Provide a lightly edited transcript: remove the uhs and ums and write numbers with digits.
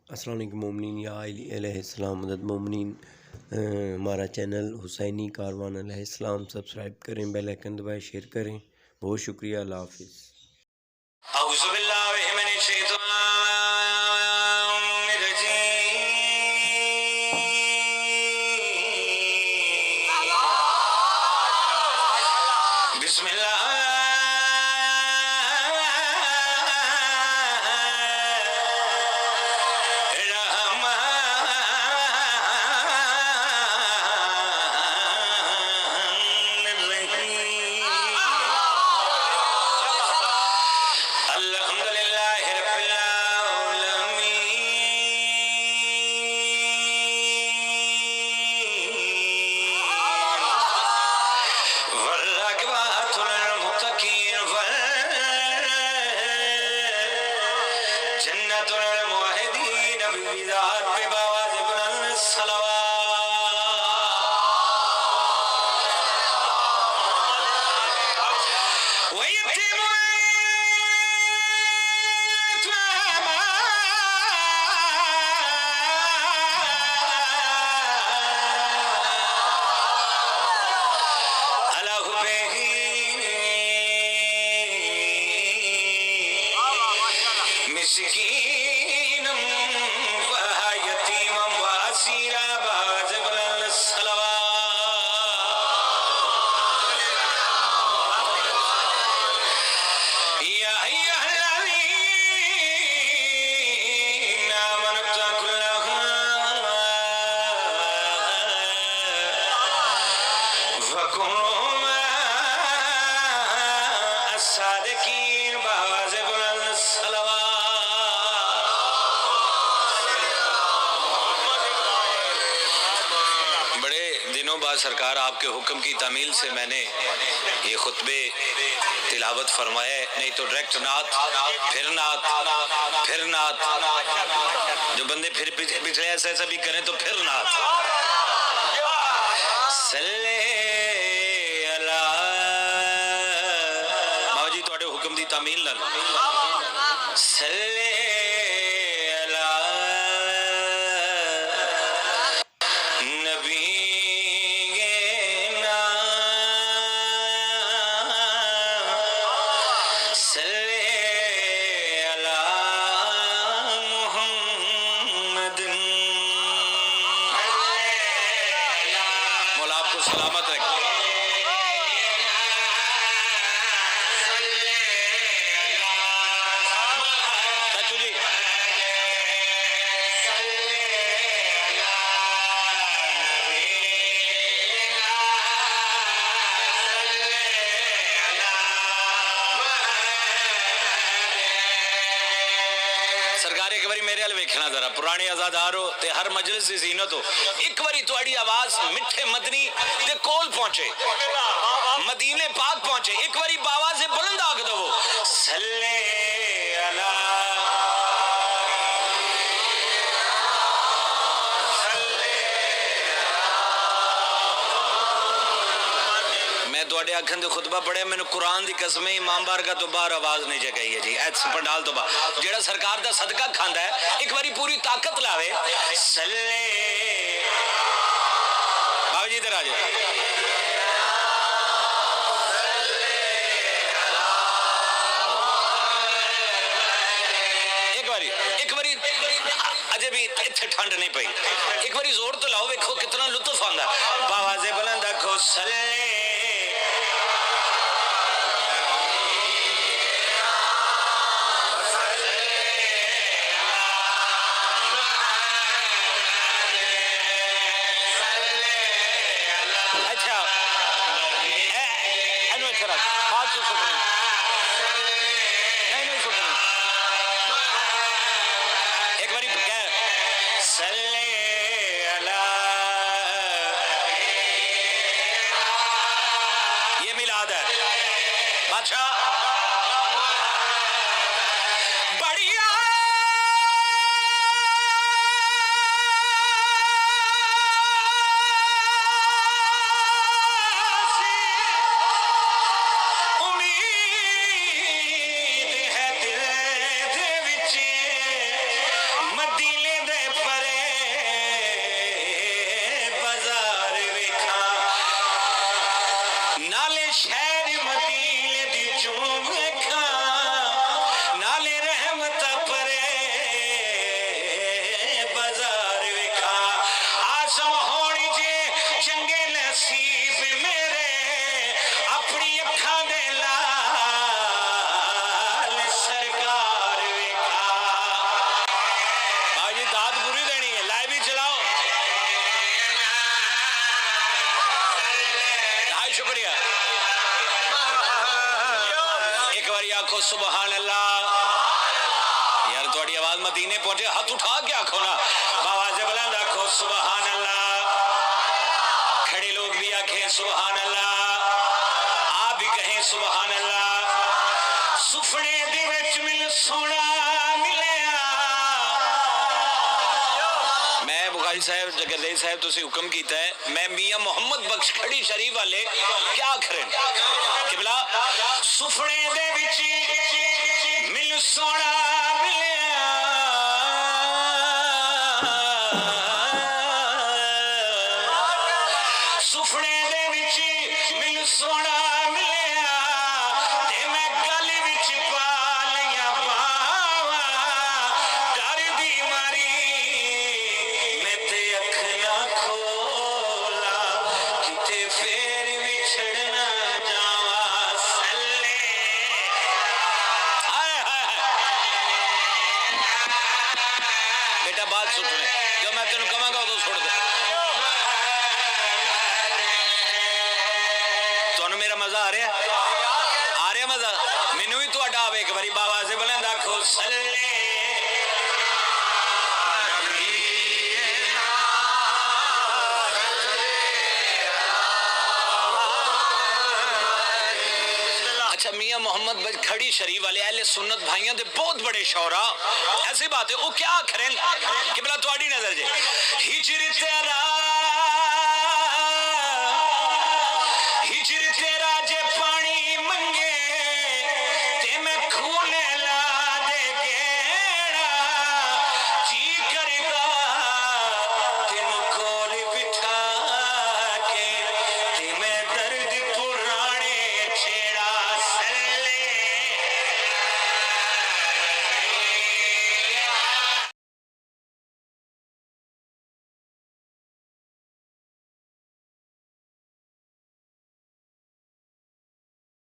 अस्सलाम वालेकुम मोमिनीन या अलैहिस्सलाम मदद मोमिनीन। हमारा चैनल हुसैनी कारवान अलैहिस्सलाम सब्सक्राइब करें, बेल आइकन दबाएं, शेयर करें। बहुत शुक्रिया। अल्लाह हाफिज़। सरकार आपके हुक्म की तामील से मैंने ये खुतबे तिलावत फरमाए, नहीं तो डायरेक्ट नात फिर नात जो बंदे फिर पिछले ऐसा भी करें तो फिर नात। सल्ले अला बाबा जी तुहाडे हुक्म दी तामील नाल सल्ले अला नबी सलामत रखे। सरकार एक बारी मेरे हाल वेखना जरा, पुराने आजादार हो ते हर मजलिस की जीनत हो, एक बारी तुहाडी आवाज मिठे मदनी दे कोल पहुंचे, मदीने पाक पहुंचे, एक बारी आवाज से बुलंद आख दो सल्ले अला आखन दे खुतबा पढ़े, मैंने कुरान की कसम इमाम बारगाह तो बाहर आवाज नहीं जगाई है जी, पंडाल तो बाहर जेड़ा सरकार का सदका खांदा है, एक बारी पूरी ताकत लावे सल्ले बाबा जी इधर आ जाओ। एक बारी अजे भी इत्थे ठंड नहीं पई, एक बारी जोर तो लाओ, वेखो कितना लुत्फ आंदा। बावाजे बुलंद आखो सल्ले उम्मीद आखो सुबहान अल्लाह। यार थोड़ी आवाज मदीने पहुंचे, हाथ उठा के आखो ना, आवाज बुलंद आखो सुबहान अल्लाह। खड़े लोग भी आखें सुबहान अल्लाह, आप भी कहें सुबहान अल्लाह। सुफने दे विच मैनूं सोना मिलिया। मैं बुखारी साहब जगरदेव साहब तुसी हुक्म कीता है, मैं मियां मोहम्मद बख्श खड़ी शरीफ वाले क्या करें किबला सुफने दे विच मैनूं सोना मिलिया। सुफने दे विच मैनूं सोना मिलिया ते मैं गल विच पा लिया बावा। डर दी मारी मैं ते अख ना खोला, किते फेर विछड़ ना जावा। सल्ले हाय हाय बेटा, बात सुन ले, जो मैं तेन कहांगा उदों सुन दे। ਤੁਹਾਨੂੰ ਮੇਰਾ ਮਜ਼ਾ ਆ ਰਿਹਾ ਮਜ਼ਾ? ਮੈਨੂੰ ਵੀ ਤੁਹਾਡਾ ਆਵੇ ਇੱਕ ਵਾਰੀ ਬਾਬਾ ਸੇ ਬੁਲੰਦ ਆਖੋ ਸੱਲੇ। अच्छा मियां मोहम्मद बख्श खड़ी शरीफ वाले अहले सुन्नत भाइयों दे बहुत बड़े शौरा, ऐसी बात है वो क्या करें किबला थोड़ी नजर जे हिजर तेरा